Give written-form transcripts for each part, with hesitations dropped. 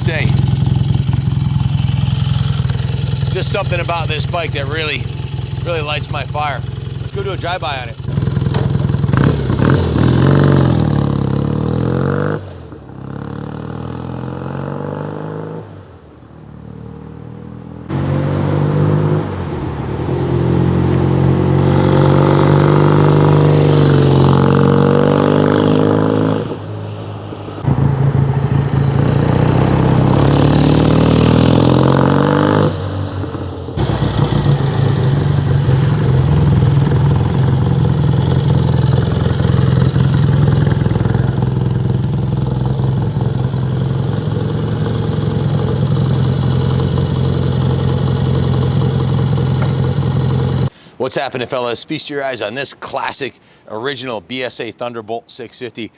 say, just something about this bike that really lights my fire. Let's go do a drive-by on it. What's happening, fellas? Feast your eyes on this classic, original BSA Thunderbolt 650.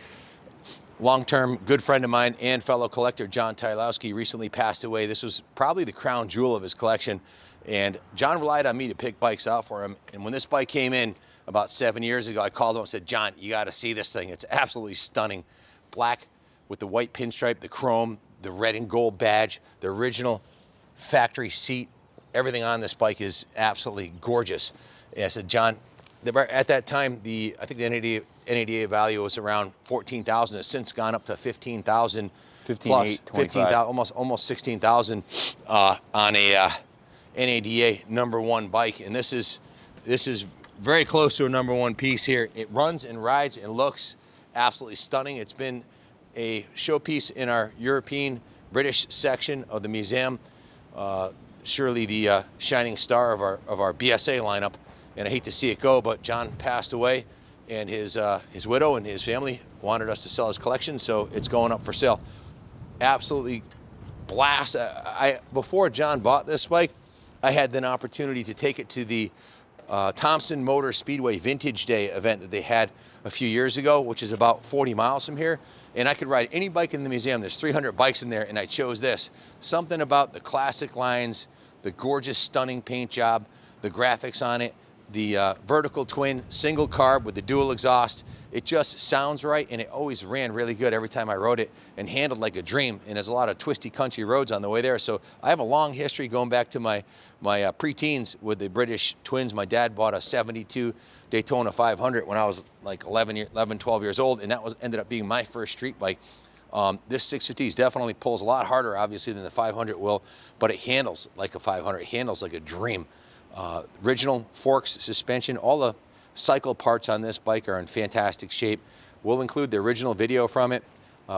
Long-term good friend of mine and fellow collector John Tylowski recently passed away. This was probably the crown jewel of his collection, and John relied on me to pick bikes out for him. And when this bike came in about 7 years ago, I called him and said, John, you got to see this thing. It's absolutely stunning. Black with the white pinstripe, the chrome, the red and gold badge, the original factory seat. Everything on this bike is absolutely gorgeous. And I said, John, at that time, I think the NADA value was around 14,000. It's since gone up to 15,000. 15,000, almost 16,000 on a NADA #1 bike. And this is very close to a #1 piece here. It runs and rides and looks absolutely stunning. It's been a showpiece in our European British section of the museum. Surely the shining star of our BSA lineup. And I hate to see it go, but John passed away, and his widow and his family wanted us to sell his collection, so it's going up for sale. Absolutely blast. Before John bought this bike, I had an opportunity to take it to the Thompson Motor Speedway Vintage Day event that they had a few years ago, which is about 40 miles from here. And I could ride any bike in the museum. There's 300 bikes in there, and I chose this. Something about the classic lines, the gorgeous, stunning paint job, the graphics on it, the vertical twin single carb with the dual exhaust. It just sounds right, and it always ran really good every time I rode it and handled like a dream. And there's a lot of twisty country roads on the way there. So I have a long history going back to my pre-teens with the British twins. My dad bought a 72 Daytona 500 when I was like 11, 12 years old, and that ended up being my first street bike. This 650 definitely pulls a lot harder, obviously, than the 500 will, but it handles like a 500. It handles like a dream. Original forks, suspension, all the cycle parts on this bike are in fantastic shape. We'll include the original video from it.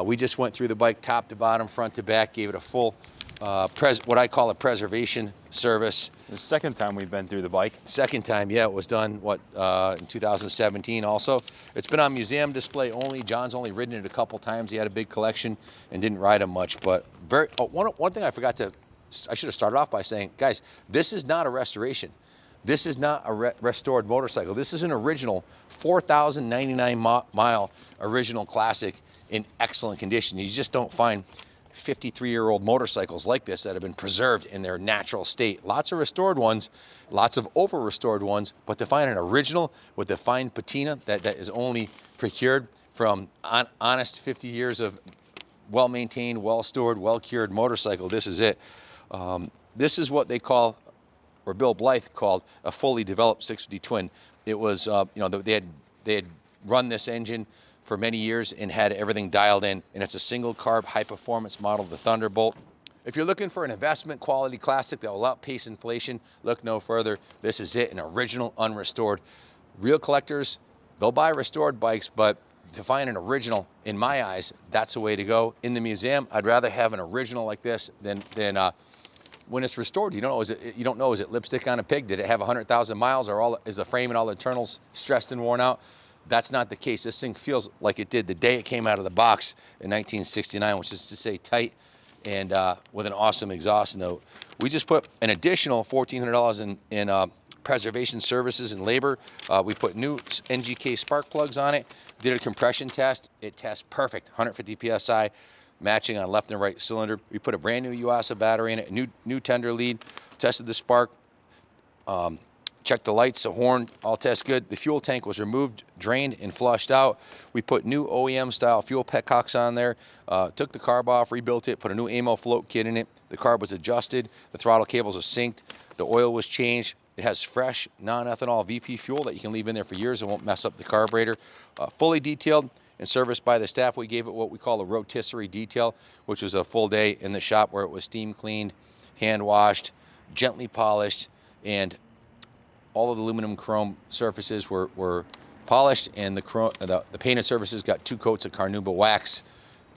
We just went through the bike top to bottom, front to back, gave it a full, what I call a preservation service. The second time we've been through the bike. Second time, yeah, it was done, in 2017 also. It's been on museum display only. John's only ridden it a couple times. He had a big collection and didn't ride them much, but one thing I should have started off by saying, guys, this is not a restoration. This is not a restored motorcycle. This is an original 4,099 mile original classic in excellent condition. You just don't find 53-year-old motorcycles like this that have been preserved in their natural state. Lots of restored ones, lots of over-restored ones, but to find an original with the fine patina that is only procured from honest 50 years of well-maintained, well-stored, well-cured motorcycle, this is it. This is what they call, or Bill Blythe called, a fully developed 650 twin. It was, they had run this engine for many years and had everything dialed in, and it's a single carb high performance model, the Thunderbolt. If you're looking for an investment quality classic that will outpace inflation, look no further. This is it, an original unrestored. Real collectors, they'll buy restored bikes, but to find an original, in my eyes, that's the way to go. In the museum, I'd rather have an original like this than when it's restored. You don't know, is it lipstick on a pig? Did it have 100,000 miles, or is the frame and all the internals stressed and worn out? That's not the case. This thing feels like it did the day it came out of the box in 1969, which is to say tight and with an awesome exhaust note. We just put an additional $1,400 in preservation services and labor. We put new NGK spark plugs on it, did a compression test. It tests perfect, 150 PSI, matching on left and right cylinder. We put a brand new Yuasa battery in it, a new tender lead, tested the spark, Checked the lights, the horn, all tests good. The fuel tank was removed, drained, and flushed out. We put new OEM style fuel petcocks on there, took the carb off, rebuilt it, put a new ammo float kit in it. The carb was adjusted, the throttle cables are synced, the oil was changed. It has fresh, non-ethanol VP fuel that you can leave in there for years. It won't mess up the carburetor. Fully detailed and serviced by the staff. We gave it what we call a rotisserie detail, which was a full day in the shop where it was steam cleaned, hand washed, gently polished, and all of the aluminum chrome surfaces were polished, and the painted surfaces got 2 coats of carnauba wax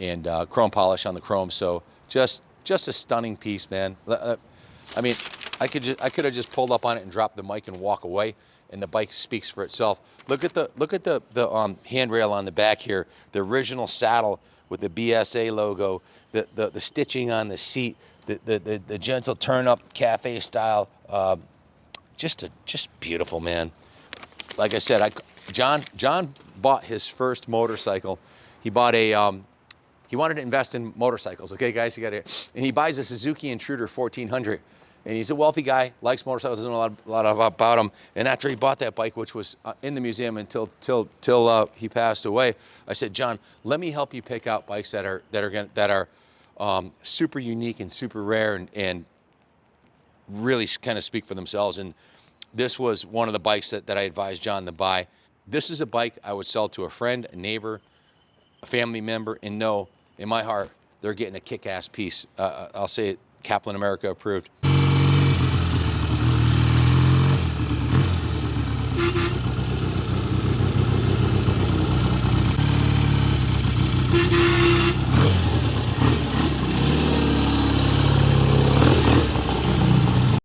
and chrome polish on the chrome. So just a stunning piece, man. I mean, I could have just pulled up on it and dropped the mic and walk away, and the bike speaks for itself. Look at the handrail on the back here, the original saddle with the BSA logo, the stitching on the seat, the gentle turn up cafe style. Just beautiful, man. Like I said, John bought his first motorcycle. He bought he wanted to invest in motorcycles. Okay, guys, you got it. And he buys a Suzuki Intruder 1400. And he's a wealthy guy, likes motorcycles, doesn't know a lot about them. And after he bought that bike, which was in the museum until he passed away, I said, John, let me help you pick out bikes that are super unique and super rare and really kind of speak for themselves. And this was one of the bikes that I advised John to buy. This is a bike I would sell to a friend, a neighbor, a family member, and know in my heart they're getting a kick-ass piece. I'll say it, Kaplan America approved.